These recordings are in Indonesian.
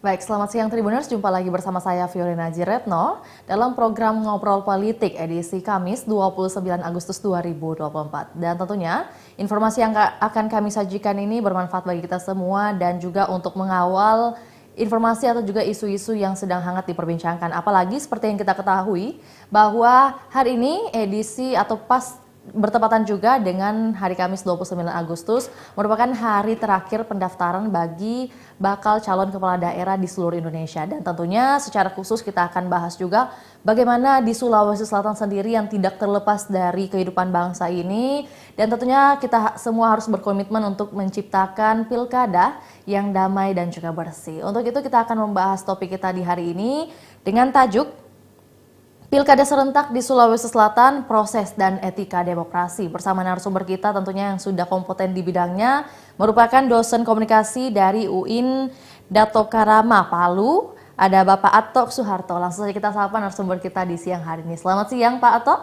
Baik, selamat siang Tribuners. Jumpa lagi bersama saya Fiorina Jiretno dalam program Ngobrol Politik edisi Kamis 29 Agustus 2024. Dan tentunya informasi yang akan kami sajikan ini bermanfaat bagi kita semua dan juga untuk mengawal informasi atau juga isu-isu yang sedang hangat diperbincangkan. Apalagi seperti yang kita ketahui bahwa hari ini edisi atau pas bertepatan juga dengan hari Kamis 29 Agustus merupakan hari terakhir pendaftaran bagi bakal calon kepala daerah di seluruh Indonesia. Dan tentunya secara khusus kita akan bahas juga bagaimana di Sulawesi Selatan sendiri yang tidak terlepas dari kehidupan bangsa ini. Dan tentunya kita semua harus berkomitmen untuk menciptakan pilkada yang damai dan juga bersih. Untuk itu kita akan membahas topik kita di hari ini dengan tajuk Pilkada serentak di Sulawesi Selatan, proses dan etika demokrasi. Bersama narasumber kita tentunya yang sudah kompeten di bidangnya, merupakan dosen komunikasi dari UIN Dato Karama Palu. Ada Bapak Atok Suharto. Langsung saja kita sapa narasumber kita di siang hari ini. Selamat siang Pak Atok.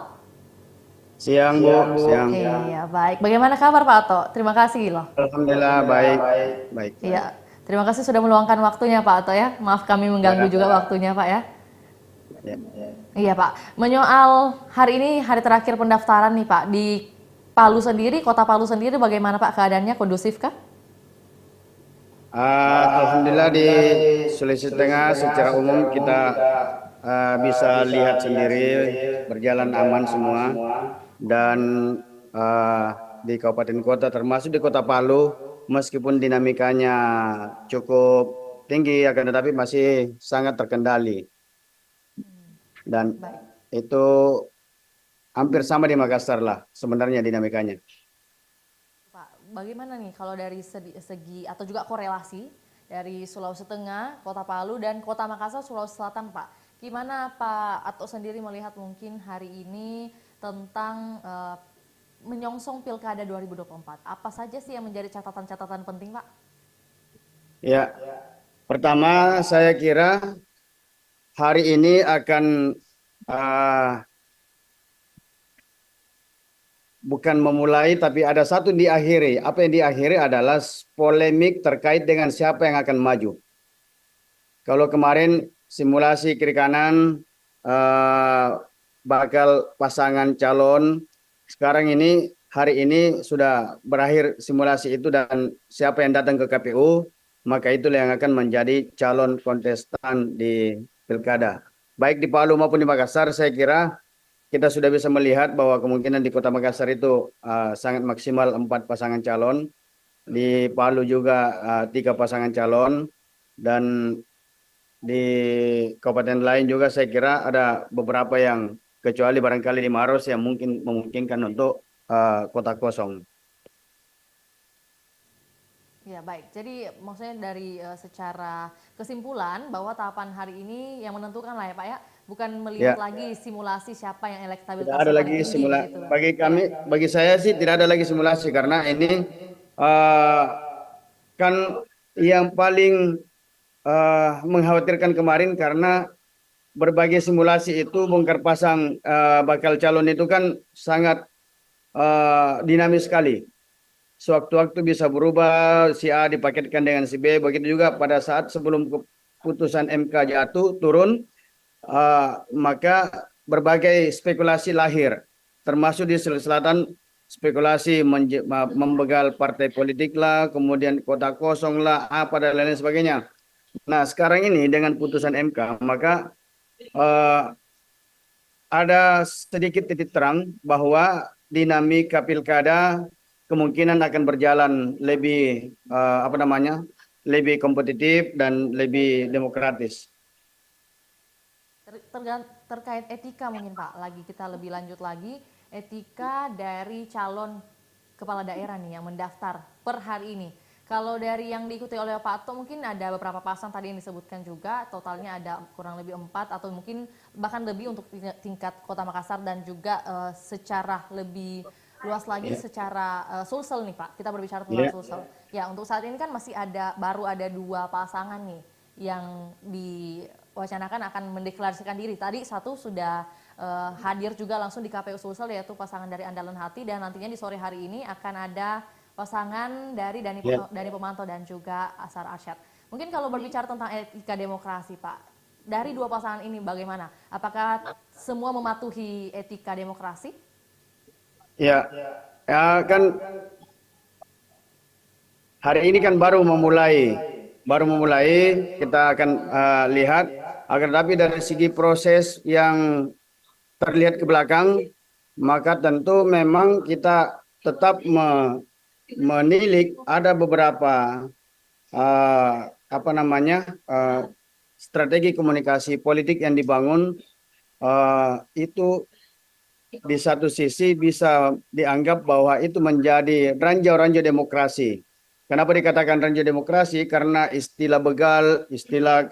Siang, Bu. Siang. Iya, baik. Bagaimana kabar Pak Atok? Terima kasih loh. Alhamdulillah baik. Baik. Iya, terima kasih sudah meluangkan waktunya Pak Atok ya. Maaf kami mengganggu Ya, juga waktunya Pak ya. ya. Iya Pak, menyoal hari ini hari terakhir pendaftaran nih Pak, di Palu sendiri, kota Palu sendiri bagaimana Pak keadaannya, kondusif kah? Alhamdulillah di Sulawesi Tengah secara umum kita bisa lihat sendiri berjalan aman semua dan di kabupaten kota termasuk di kota Palu meskipun dinamikanya cukup tinggi akan tetapi masih sangat terkendali dan Baik, itu hampir sama di Makassar lah sebenarnya dinamikanya. Pak, bagaimana nih kalau dari segi atau juga korelasi dari Sulawesi Tengah, kota Palu dan kota Makassar, Sulawesi Selatan Pak? Gimana Pak atau sendiri melihat mungkin hari ini tentang menyongsong Pilkada 2024? Apa saja sih yang menjadi catatan-catatan penting Pak? Ya, pertama saya kira hari ini akan uh, bukan memulai tapi ada satu diakhiri. Apa yang diakhiri adalah polemik terkait dengan siapa yang akan maju. Kalau kemarin simulasi kiri kanan bakal pasangan calon, sekarang ini hari ini sudah berakhir simulasi itu dan siapa yang datang ke KPU maka itulah yang akan menjadi calon kontestan di pilkada. Baik di Palu maupun di Makassar saya kira kita sudah bisa melihat bahwa kemungkinan di Kota Makassar itu sangat maksimal 4 pasangan calon, di Palu juga 3 pasangan calon, dan di kabupaten lain juga saya kira ada beberapa yang kecuali barangkali di Maros yang mungkin memungkinkan untuk kota kosong. Ya baik, jadi maksudnya dari secara kesimpulan bahwa tahapan hari ini yang menentukan lah ya Pak ya, bukan melihat Ya, lagi simulasi siapa yang tidak ada elektabilitasnya paling lagi tinggi simulasi. begitu. Bagi Iya. kami, bagi saya sih tidak ada lagi simulasi karena ini uh, kan yang paling mengkhawatirkan kemarin karena berbagai simulasi itu bongkar pasang bakal calon itu kan sangat dinamis sekali. Sewaktu-waktu bisa berubah, si A dipaketkan dengan si B, begitu juga pada saat sebelum keputusan MK jatuh turun, maka berbagai spekulasi lahir, termasuk di Sulawesi Selatan spekulasi membegal partai politik lah, kemudian kota kosong lah, apa dan lain sebagainya. Nah, sekarang ini dengan putusan MK, maka eh, ada sedikit titik terang bahwa dinamika pilkada kemungkinan akan berjalan lebih apa namanya, lebih kompetitif dan lebih demokratis. Terkait etika mungkin Pak, lagi kita lebih lanjut lagi, etika dari calon kepala daerah nih yang mendaftar per hari ini. Kalau dari yang diikuti oleh Pak Ato mungkin ada beberapa pasang tadi yang disebutkan juga, totalnya ada kurang lebih 4 atau mungkin bahkan lebih untuk tingkat Kota Makassar dan juga secara lebih luas lagi Ya, secara Sulsel nih Pak. Kita berbicara tentang ya, Sulsel. Ya, untuk saat ini kan masih baru ada 2 pasangan nih yang diwacanakan akan mendeklarasikan diri. Tadi satu sudah hadir juga langsung di KPU Sulsel yaitu pasangan dari Andalan Hati, dan nantinya di sore hari ini akan ada pasangan dari ya. Dani Pemantau dan juga Asar Arsyad. Mungkin kalau berbicara tentang etika demokrasi, Pak, dari dua pasangan ini bagaimana? Apakah semua mematuhi etika demokrasi? Ya, ya kan hari ini kan baru memulai kita akan lihat. Agar tapi dari segi proses yang terlihat ke belakang, maka tentu memang kita tetap menilik ada beberapa apa namanya strategi komunikasi politik yang dibangun, itu di satu sisi bisa dianggap bahwa itu menjadi ranjau-ranjau demokrasi. Kenapa dikatakan ranjau demokrasi? Karena istilah begal, istilah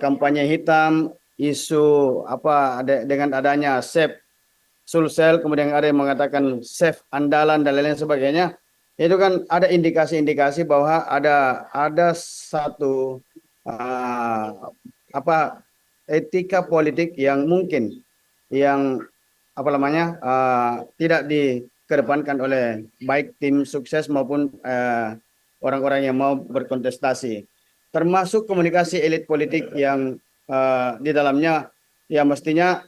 kampanye hitam, isu dengan adanya safe Sulsel, kemudian ada yang mengatakan safe andalan dan lain-lain sebagainya. Itu kan ada indikasi-indikasi bahwa ada satu etika politik yang mungkin yang tidak dikedepankan oleh baik tim sukses maupun orang-orang yang mau berkontestasi, termasuk komunikasi elit politik yang di dalamnya ya mestinya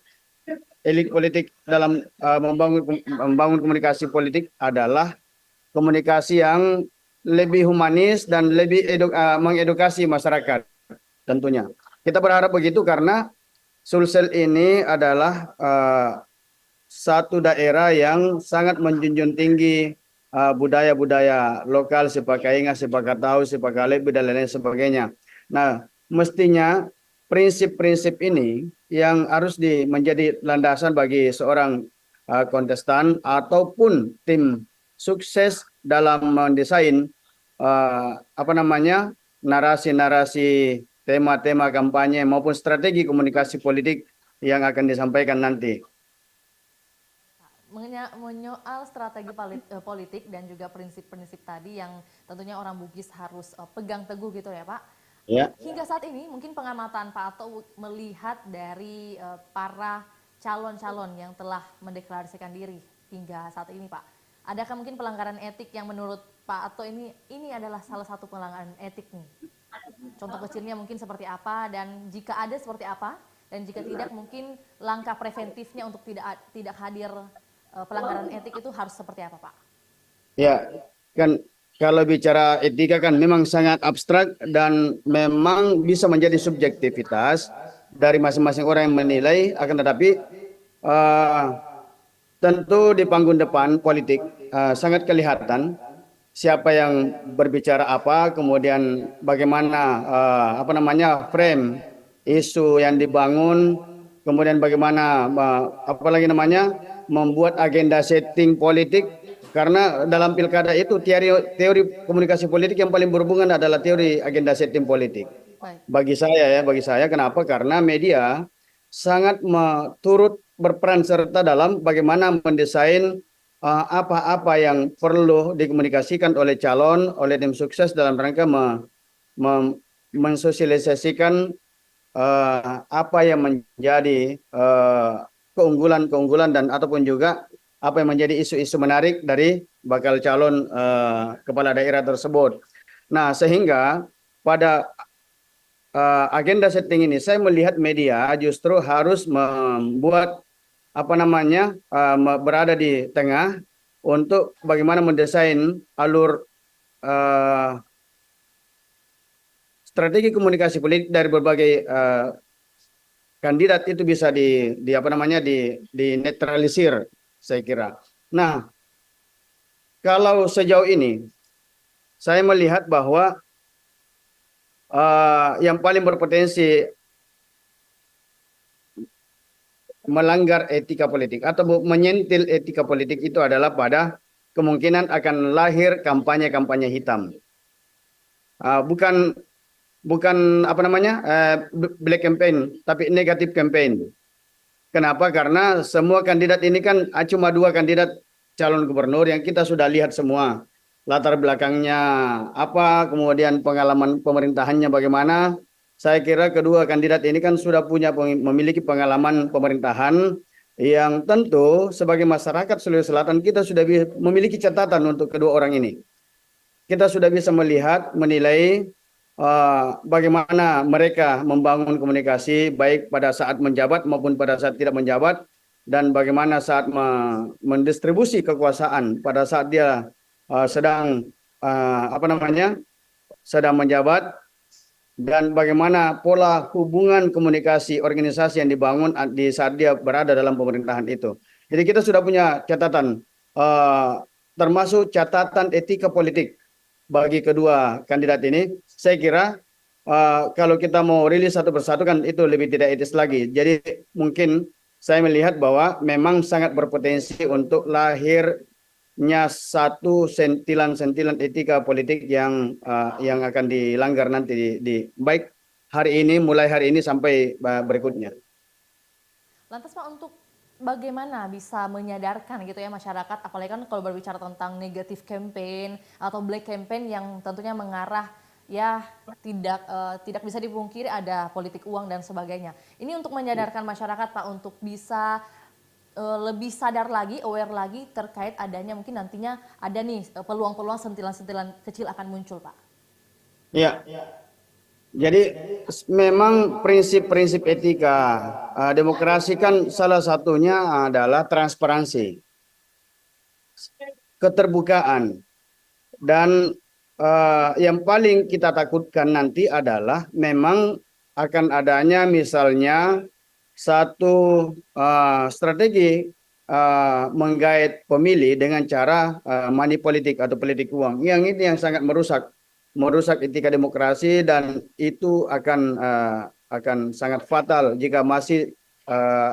elit politik dalam membangun komunikasi politik adalah komunikasi yang lebih humanis dan lebih mengedukasi masyarakat tentunya. Kita berharap begitu karena Sulsel ini adalah satu daerah yang sangat menjunjung tinggi budaya-budaya lokal, Sipakainga, Sipakatau, Sipakalebi, dan lain-lain sebagainya. Nah, mestinya prinsip-prinsip ini yang harus menjadi landasan bagi seorang kontestan ataupun tim sukses dalam mendesain narasi-narasi, tema-tema kampanye maupun strategi komunikasi politik yang akan disampaikan nanti. Menyoal strategi politik dan juga prinsip-prinsip tadi yang tentunya orang Bugis harus pegang teguh gitu ya Pak. Ya. Hingga saat ini mungkin pengamatan Pak Ato melihat dari para calon-calon yang telah mendeklarasikan diri hingga saat ini Pak. Adakah mungkin pelanggaran etik yang menurut Pak Ato ini adalah salah satu pelanggaran etik nih? Contoh kecilnya mungkin seperti apa dan jika ada seperti apa dan jika tidak mungkin langkah preventifnya untuk tidak hadir pelanggaran etik itu harus seperti apa Pak? Ya, kan kalau bicara etika kan memang sangat abstrak dan memang bisa menjadi subjektivitas dari masing-masing orang yang menilai, akan tetapi tentu di panggung depan politik sangat kelihatan siapa yang berbicara apa, kemudian bagaimana frame isu yang dibangun, kemudian bagaimana membuat agenda setting politik. Karena dalam pilkada itu teori komunikasi politik yang paling berhubungan adalah teori agenda setting politik. Bagi saya kenapa? Karena media sangat turut berperan serta dalam bagaimana mendesain apa-apa yang perlu dikomunikasikan oleh calon, oleh tim sukses dalam rangka mensosialisasikan apa yang menjadi keunggulan-keunggulan dan ataupun juga apa yang menjadi isu-isu menarik dari bakal calon kepala daerah tersebut. Nah, sehingga pada agenda setting ini saya melihat media justru harus membuat berada di tengah untuk bagaimana mendesain alur strategi komunikasi politik dari berbagai kandidat itu bisa dinetralisir, saya kira. Nah, kalau sejauh ini saya melihat bahwa yang paling berpotensi melanggar etika politik atau menyentil etika politik itu adalah pada kemungkinan akan lahir kampanye-kampanye hitam. Bukan black campaign, tapi negatif campaign. Kenapa? Karena semua kandidat ini kan cuma dua kandidat calon gubernur yang kita sudah lihat semua. Latar belakangnya apa, kemudian pengalaman pemerintahannya bagaimana. Saya kira kedua kandidat ini kan sudah memiliki pengalaman pemerintahan yang tentu sebagai masyarakat Sulawesi Selatan kita sudah memiliki catatan untuk kedua orang ini. Kita sudah bisa menilai bagaimana mereka membangun komunikasi baik pada saat menjabat maupun pada saat tidak menjabat, dan bagaimana saat mendistribusi kekuasaan pada saat dia sedang sedang menjabat, dan bagaimana pola hubungan komunikasi organisasi yang dibangun di saat dia berada dalam pemerintahan itu. Jadi kita sudah punya catatan, termasuk catatan etika politik bagi kedua kandidat ini. Saya kira kalau kita mau rilis satu persatu kan itu lebih tidak etis lagi. Jadi mungkin saya melihat bahwa memang sangat berpotensi untuk lahirnya satu sentilan-sentilan etika politik yang akan dilanggar nanti di baik hari ini, mulai hari ini sampai berikutnya. Lantas Pak, untuk bagaimana bisa menyadarkan gitu ya masyarakat, apalagi kan kalau berbicara tentang negatif campaign atau black campaign yang tentunya mengarah ya tidak bisa dipungkiri ada politik uang dan sebagainya. Ini untuk menyadarkan masyarakat Pak untuk bisa lebih sadar lagi, aware lagi terkait adanya mungkin nantinya ada nih peluang-peluang sentilan-sentilan kecil akan muncul Pak. Ya, jadi memang prinsip-prinsip etika demokrasi kan salah satunya adalah transparansi, keterbukaan, dan yang paling kita takutkan nanti adalah memang akan adanya misalnya satu strategi menggait pemilih dengan cara money politik atau politik uang. Yang ini yang sangat merusak etika demokrasi, dan itu akan sangat fatal jika masih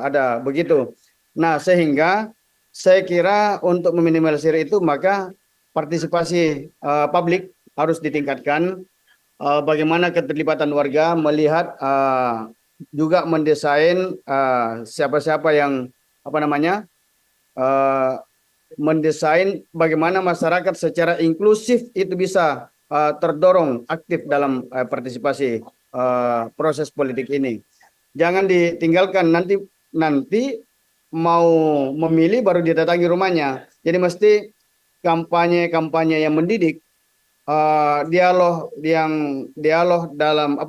ada begitu. Nah, sehingga saya kira untuk meminimalisir itu maka partisipasi publik harus ditingkatkan, bagaimana keterlibatan warga melihat, juga mendesain siapa-siapa yang mendesain bagaimana masyarakat secara inklusif itu bisa terdorong aktif dalam partisipasi proses politik ini. Jangan ditinggalkan, nanti mau memilih baru didatangi rumahnya. Jadi mesti kampanye yang mendidik, dialog dalam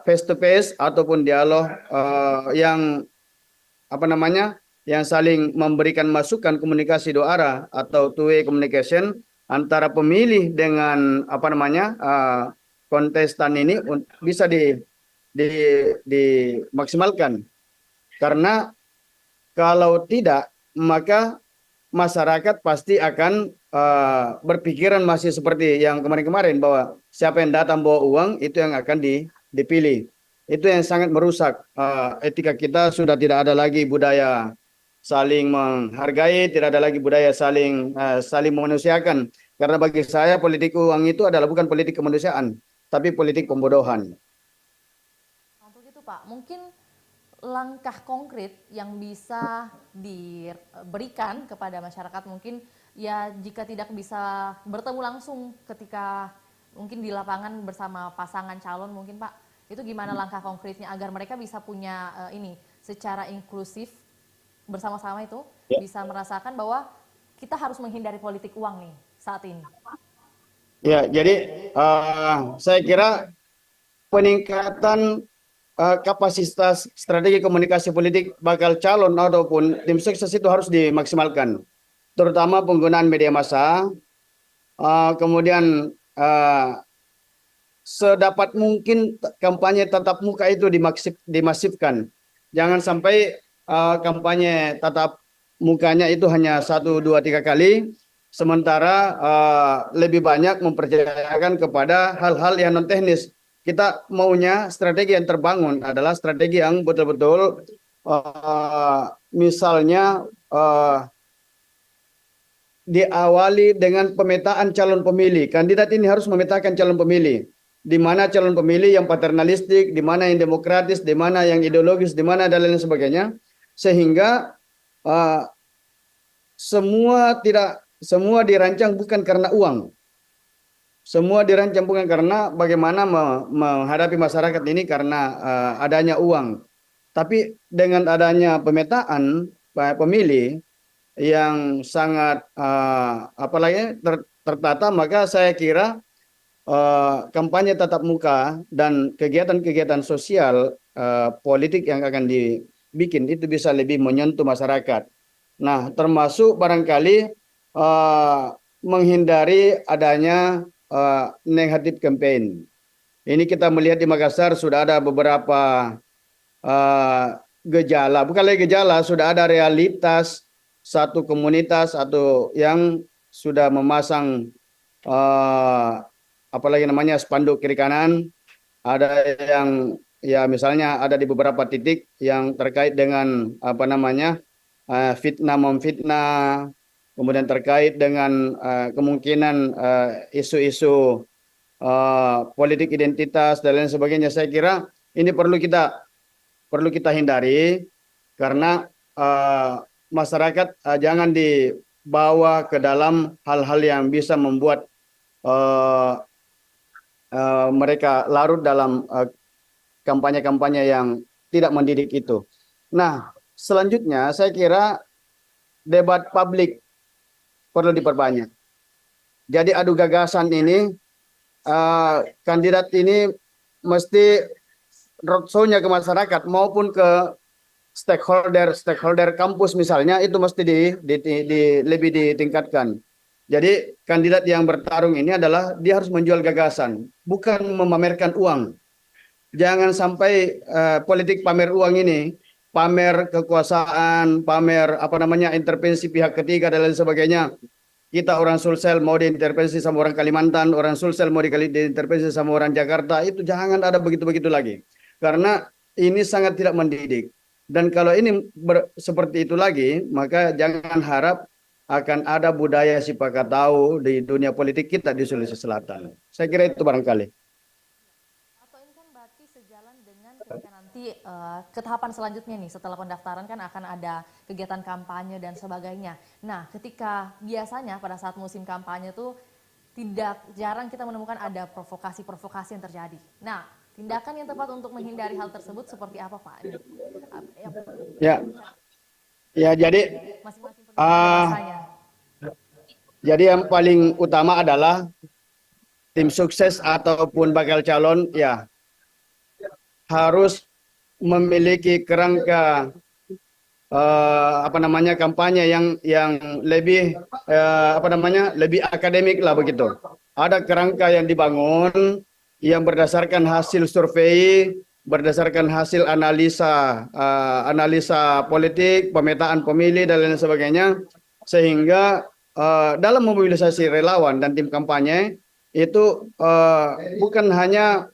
face to face ataupun dialog yang yang saling memberikan masukan, komunikasi dua arah atau two way communication antara pemilih dengan kontestan ini bisa dimaksimalkan. Karena kalau tidak maka masyarakat pasti akan berpikiran masih seperti yang kemarin-kemarin, bahwa siapa yang datang bawa uang itu yang akan dipilih. Itu yang sangat merusak etika kita. Sudah tidak ada lagi budaya saling menghargai, tidak ada lagi budaya saling memanusiakan. Karena bagi saya politik uang itu adalah bukan politik kemanusiaan, tapi politik pembodohan. Untuk itu Pak, mungkin langkah konkret yang bisa diberikan kepada masyarakat mungkin ya jika tidak bisa bertemu langsung ketika mungkin di lapangan bersama pasangan calon mungkin Pak, itu gimana langkah konkretnya agar mereka bisa punya secara inklusif bersama-sama itu bisa merasakan bahwa kita harus menghindari politik uang nih saat ini. Ya, jadi saya kira peningkatan kapasitas strategi komunikasi politik bakal calon ataupun tim sukses itu harus dimaksimalkan, terutama penggunaan media massa, kemudian sedapat mungkin kampanye tatap muka itu dimasifkan. Jangan sampai kampanye tatap mukanya itu hanya 1, 2, 3 kali, sementara lebih banyak mempercayakan kepada hal-hal yang non teknis. Kita maunya strategi yang terbangun adalah strategi yang betul-betul misalnya diawali dengan pemetaan calon pemilih. Kandidat ini harus memetakan calon pemilih. Di mana calon pemilih yang paternalistik, di mana yang demokratis, di mana yang ideologis, di mana dan lain sebagainya. Sehingga semua dirancang bukan karena uang. Semua dirancang bukan karena bagaimana menghadapi masyarakat ini karena adanya uang. Tapi dengan adanya pemetaan pemilih yang sangat tertata, maka saya kira kampanye tatap muka dan kegiatan-kegiatan sosial politik yang akan dibikin itu bisa lebih menyentuh masyarakat. Nah, termasuk barangkali menghindari adanya negatif campaign. Ini kita melihat di Makassar sudah ada beberapa gejala, bukan lagi gejala, sudah ada realitas satu komunitas atau yang sudah memasang apalagi namanya spanduk kiri kanan, ada yang ya misalnya ada di beberapa titik yang terkait dengan apa namanya fitnah memfitnah, kemudian terkait dengan kemungkinan isu-isu politik identitas dan lain sebagainya. Saya kira ini perlu kita hindari karena masyarakat jangan dibawa ke dalam hal-hal yang bisa membuat mereka larut dalam kampanye-kampanye yang tidak mendidik itu. Nah, selanjutnya saya kira debat publik perlu diperbanyak. Jadi adu gagasan ini, kandidat ini mesti roadshow-nya ke masyarakat maupun ke stakeholder kampus misalnya itu mesti lebih ditingkatkan. Jadi kandidat yang bertarung ini adalah dia harus menjual gagasan, bukan memamerkan uang. Jangan sampai politik pamer uang ini, pamer kekuasaan, pamer apa namanya intervensi pihak ketiga dan lain sebagainya. Kita orang Sulsel mau diintervensi sama orang Kalimantan, orang Sulsel mau diintervensi sama orang Jakarta, itu jangan ada begitu-begitu lagi. Karena ini sangat tidak mendidik. Dan kalau ini seperti itu lagi, maka jangan harap akan ada budaya sipakatau di dunia politik kita di Sulawesi Selatan. Saya kira itu barangkali. Atau ini kan berarti sejalan dengan ketika nanti ke tahapan selanjutnya nih, setelah pendaftaran kan akan ada kegiatan kampanye dan sebagainya. Nah, ketika biasanya pada saat musim kampanye tuh tidak jarang kita menemukan ada provokasi-provokasi yang terjadi. Nah, tindakan yang tepat untuk menghindari hal tersebut seperti apa, Pak? Ya, jadi jadi yang paling utama adalah tim sukses ataupun bakal calon ya harus memiliki kerangka apa namanya kampanye yang lebih lebih akademik lah begitu. Ada kerangka yang dibangun yang berdasarkan hasil survei, berdasarkan hasil analisa politik, pemetaan pemilih dan lain sebagainya, sehingga dalam memobilisasi relawan dan tim kampanye itu bukan hanya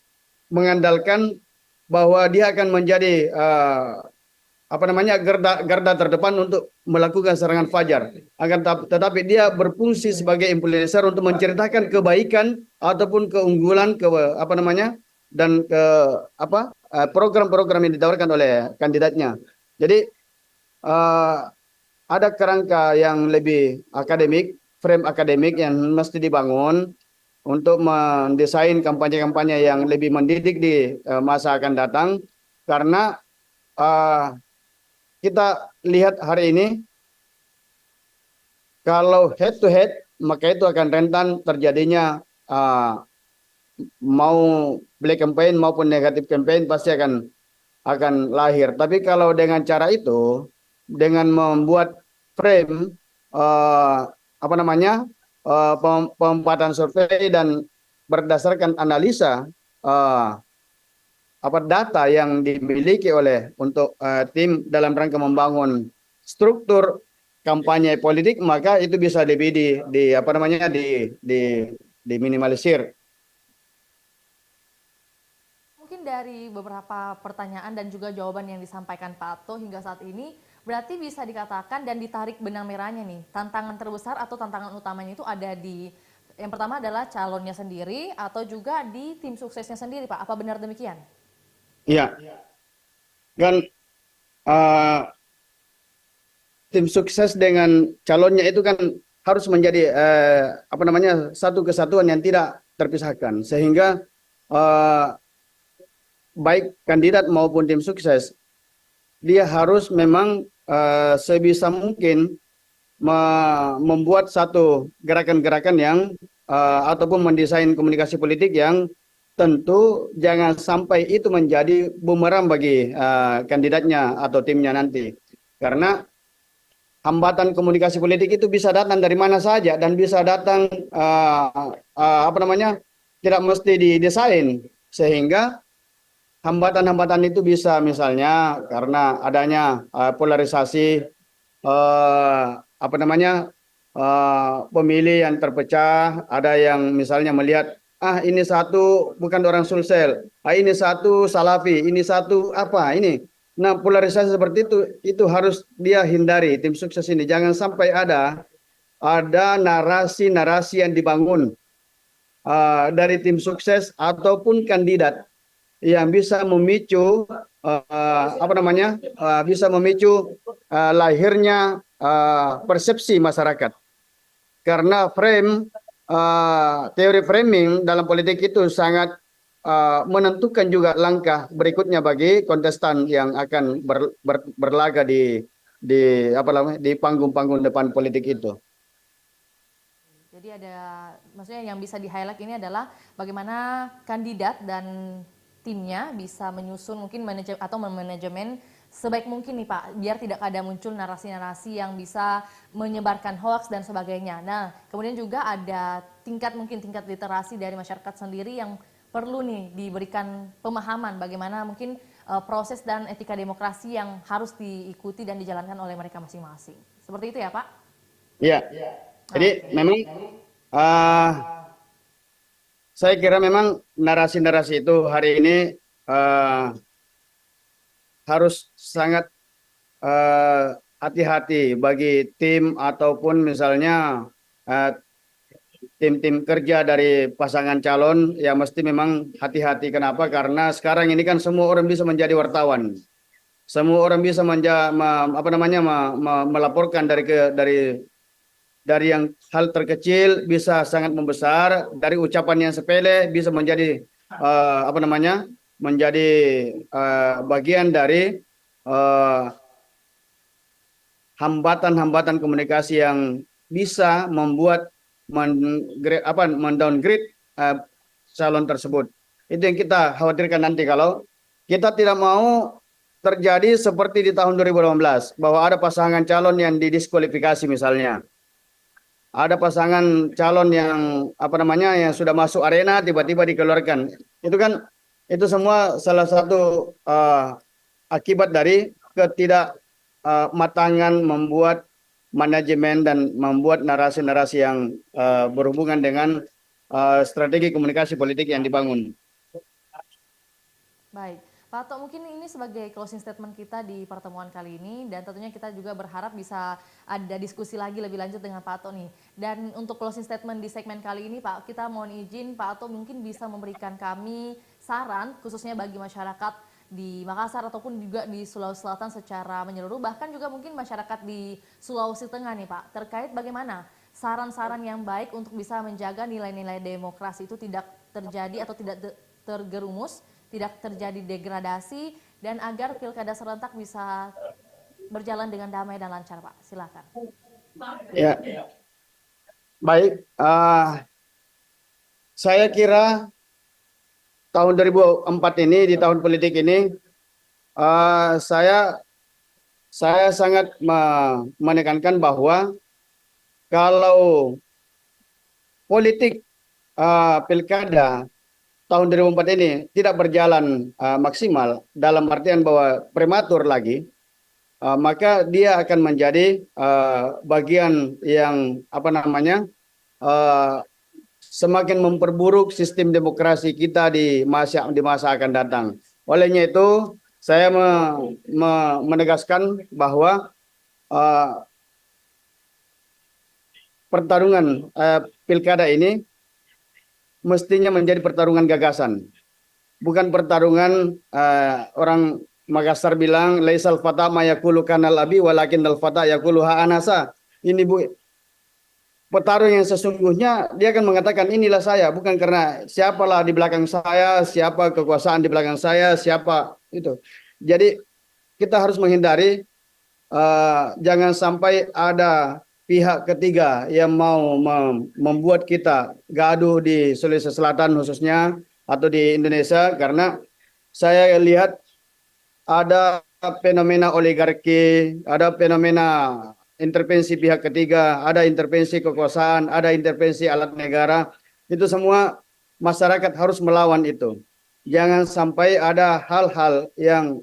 mengandalkan bahwa dia akan menjadi garda terdepan untuk melakukan serangan fajar, tetapi dia berfungsi sebagai influencer untuk menceritakan kebaikan ataupun keunggulan dan program-program yang ditawarkan oleh kandidatnya. Jadi ada kerangka yang lebih akademik, frame akademik yang mesti dibangun untuk mendesain kampanye-kampanye yang lebih mendidik di masa akan datang, karena kita lihat hari ini kalau head to head maka itu akan rentan terjadinya mau black campaign maupun negatif campaign pasti akan lahir. Tapi kalau dengan cara itu, dengan membuat frame penempatan survei dan berdasarkan analisa data yang dimiliki untuk tim dalam rangka membangun struktur kampanye politik, maka itu bisa lebih diminimalisir. Mungkin dari beberapa pertanyaan dan juga jawaban yang disampaikan Pak Ato hingga saat ini, berarti bisa dikatakan dan ditarik benang merahnya nih, tantangan terbesar atau tantangan utamanya itu ada di, yang pertama adalah calonnya sendiri atau juga di tim suksesnya sendiri, Pak. Apa benar demikian? Iya, kan tim sukses dengan calonnya itu kan harus menjadi satu kesatuan yang tidak terpisahkan, sehingga baik kandidat maupun tim sukses dia harus memang sebisa mungkin membuat satu gerakan-gerakan yang ataupun mendesain komunikasi politik yang tentu jangan sampai itu menjadi bumerang bagi kandidatnya atau timnya nanti. Karena hambatan komunikasi politik itu bisa datang dari mana saja dan bisa datang apa namanya, tidak mesti didesain, sehingga hambatan-hambatan itu bisa misalnya karena adanya polarisasi apa namanya, pemilih yang terpecah, ada yang misalnya melihat ini satu bukan orang Sulsel, ini satu Salafi, ini satu apa ini. Nah, polarisasi seperti itu harus dia hindari tim sukses ini. Jangan sampai ada narasi-narasi yang dibangun dari tim sukses ataupun kandidat yang bisa memicu apa namanya, bisa memicu lahirnya persepsi masyarakat. Karena teori framing dalam politik itu sangat menentukan juga langkah berikutnya bagi kontestan yang akan berlaga di apa namanya, di panggung-panggung depan politik itu. Jadi maksudnya yang bisa di-highlight ini adalah bagaimana kandidat dan timnya bisa menyusun mungkin manajemen sebaik mungkin nih Pak, biar tidak ada muncul narasi-narasi yang bisa menyebarkan hoax dan sebagainya. Nah, kemudian juga ada tingkat literasi dari masyarakat sendiri yang perlu nih diberikan pemahaman bagaimana mungkin proses dan etika demokrasi yang harus diikuti dan dijalankan oleh mereka masing-masing. Seperti itu ya Pak? Iya. Jadi memang saya kira memang narasi-narasi itu hari ini harus sangat hati-hati bagi tim ataupun misalnya tim-tim kerja dari pasangan calon, ya mesti memang hati-hati. Kenapa? Karena sekarang ini kan semua orang bisa menjadi wartawan. Semua orang bisa melaporkan dari yang hal terkecil bisa sangat membesar, dari ucapan yang sepele bisa menjadi menjadi bagian dari hambatan-hambatan komunikasi yang bisa membuat mendowngrade calon tersebut. Itu yang kita khawatirkan nanti kalau kita tidak mau terjadi seperti di tahun 2018 bahwa ada pasangan calon yang didiskualifikasi misalnya. Ada pasangan calon yang yang sudah masuk arena tiba-tiba dikeluarkan. Itu semua salah satu akibat dari ketidakmatangan membuat manajemen dan membuat narasi-narasi yang berhubungan dengan strategi komunikasi politik yang dibangun. Baik. Pak Ato, mungkin ini sebagai closing statement kita di pertemuan kali ini, dan tentunya kita juga berharap bisa ada diskusi lagi lebih lanjut dengan Pak Ato nih. Dan untuk closing statement di segmen kali ini Pak, kita mohon izin Pak Ato mungkin bisa memberikan kami saran khususnya bagi masyarakat di Makassar ataupun juga di Sulawesi Selatan secara menyeluruh, bahkan juga mungkin masyarakat di Sulawesi Tengah nih Pak, terkait bagaimana saran-saran yang baik untuk bisa menjaga nilai-nilai demokrasi itu tidak terjadi atau tidak tergerumus, tidak terjadi degradasi, dan agar pilkada serentak bisa berjalan dengan damai dan lancar, Pak. Silakan. Ya, baik. Saya kira tahun 2004 ini, di tahun politik ini, saya sangat menekankan bahwa kalau politik pilkada tahun 2004 ini tidak berjalan maksimal dalam artian bahwa prematur lagi, maka dia akan menjadi bagian yang semakin memperburuk sistem demokrasi kita di masa akan datang. Olehnya itu saya menegaskan bahwa pertarungan pilkada ini mestinya menjadi pertarungan gagasan, bukan pertarungan orang Makassar bilang laisal fata ma yaqulu kanal abi walakin al fata yaqulu ha anasa. Ini petarung yang sesungguhnya dia akan mengatakan inilah saya, bukan karena siapalah di belakang saya, siapa kekuasaan di belakang saya, siapa itu. Jadi kita harus menghindari jangan sampai ada pihak ketiga yang mau membuat kita gaduh di Sulawesi Selatan khususnya atau di Indonesia, karena saya lihat ada fenomena oligarki, ada fenomena intervensi pihak ketiga, ada intervensi kekuasaan, ada intervensi alat negara. Itu semua masyarakat harus melawan itu. Jangan sampai ada hal-hal yang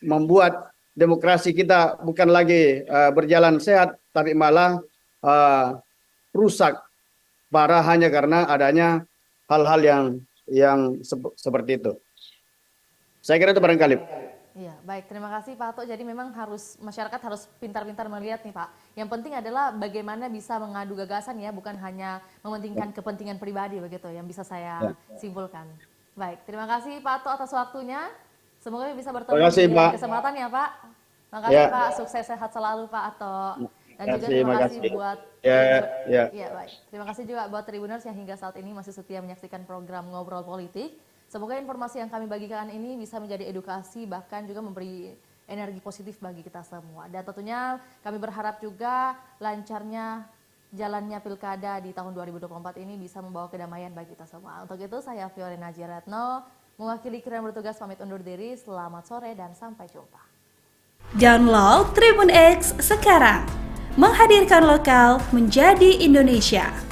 membuat demokrasi kita bukan lagi berjalan sehat, tapi malah rusak parah hanya karena adanya hal-hal yang seperti itu. Saya kira itu barangkali. Iya, baik. Terima kasih Pak Ato. Jadi memang masyarakat harus pintar-pintar melihat nih Pak. Yang penting adalah bagaimana bisa mengadu gagasan ya, bukan hanya mementingkan kepentingan pribadi begitu yang bisa saya simpulkan. Baik, terima kasih Pak Ato atas waktunya. Semoga bisa bertemu di lain kesempatan ya Pak. Terima kasih Pak. Sukses sehat selalu Pak Ato. Dan juga terima kasih buat baik. Terima kasih juga buat Tribuners yang hingga saat ini masih setia menyaksikan program Ngobrol Politik. Semoga informasi yang kami bagikan ini bisa menjadi edukasi, bahkan juga memberi energi positif bagi kita semua. Dan tentunya kami berharap juga lancarnya jalannya pilkada di tahun 2024 ini bisa membawa kedamaian bagi kita semua. Untuk itu saya Fiorina Jiretno, mewakili kru yang bertugas pamit undur diri. Selamat sore dan sampai jumpa. Download Tribun X sekarang, menghadirkan lokal menjadi Indonesia.